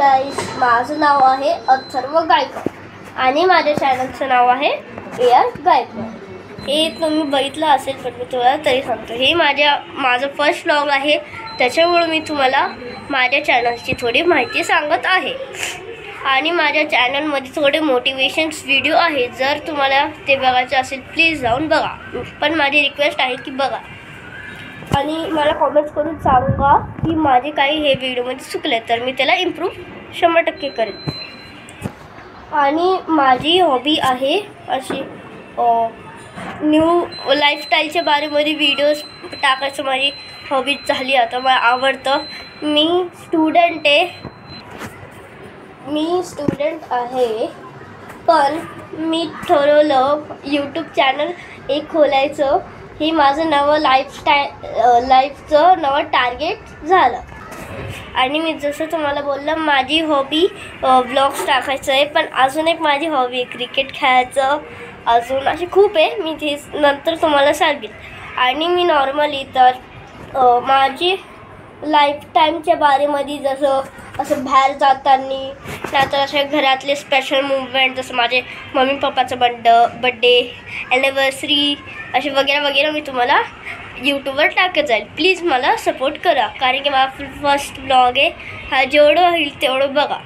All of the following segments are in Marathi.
गाईस, माझं नाव आहे अथर्व गायकवाड आणि माझ्या चॅनलचं नाव आहे एआर गायकवाड। हे तुम्ही बघितलं असेल पण मी तुम्हाला तरी सांगतो, हे माझं फर्स्ट व्लॉग आहे, त्याच्यामुळे मी तुम्हाला माझ्या चॅनलची थोडी माहिती सांगत आहे। आणि माझ्या चॅनलमध्ये थोडे मोटिवेशन्स व्हिडिओ आहेत, जर तुम्हाला ते बघायचे असेल प्लीज जाऊन बघा, पण माझी रिक्वेस्ट आहे की बघा आणि मला कॉमेंट्स करून सांगा की माझे काही हे व्हिडिओमध्ये चुकले तर मी त्याला इम्प्रूव्ह 100% करेन। आणि माझी हॉबी आहे अशी न्यू लाईफस्टाईलच्या बारेमध्ये व्हिडिओज टाकायचं माझी हॉबी झाली। आता मला आवडतं, मी स्टुडंट आहे पण मी ठरवलं यूट्यूब चॅनल एक खोलायचं, हे माझं नवं लाईफचं नवं टार्गेट झालं। आणि मी जसं तुम्हाला बोललं माझी हॉबी ब्लॉग्स टाकायचं आहे, पण अजून एक माझी हॉबी क्रिकेट खेळायचं, अजून अशी खूप आहे, मी ते नंतर तुम्हाला सांगेन। आणि मी नॉर्मली तर माझी लाईफ टाईमच्या बारेमध्ये जसं असं बाहेर जाताना नाहीतर अशा घरातले स्पेशल मुवमेंट, जसं माझे मम्मी पप्पाचं बड्डे ॲनिव्हर्सरी असे वगैरे वगैरे मी तुम्हाला यूट्यूबवर टाकत जाईल। प्लीज मला सपोर्ट करा, कारण की माझा फर्स्ट ब्लॉग आहे हा, जेवढं होईल तेवढं बघा।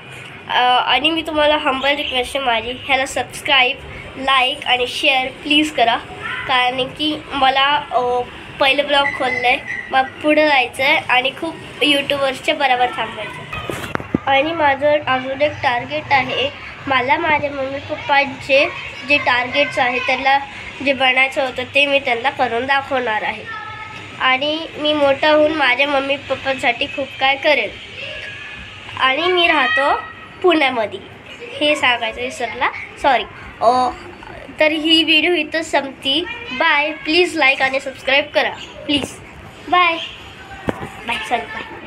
आणि मी तुम्हाला हंबल रिक्वेस्ट आहे माझी, ह्याला सबस्क्राईब, लाईक आणि शेअर प्लीज करा, कारण की मला पहिलं ब्लॉग खोललं आहे, मग पुढं जायचं आहे आणि खूप यूट्यूबर्सच्या बरोबर थांबायचं। आणि माझं अजून एक टार्गेट आहे, मला माझ्या मम्मी पप्पांचे जे टार्गेट्स आहे त्याला जे बनायचं होतं ते मी त्यांना करून दाखवणार आहे। आणि मी मोठा होऊन माझ्या मम्मी पप्पांसाठी खूप काय करेन। आणि मी राहतो पुण्यामध्ये, हे सांगायचं विसरला, सॉरी। तर ही व्हिडिओ इथं संपती। बाय, प्लीज लाईक आणि सबस्क्राईब करा प्लीज। बाय बाय, चल बाय।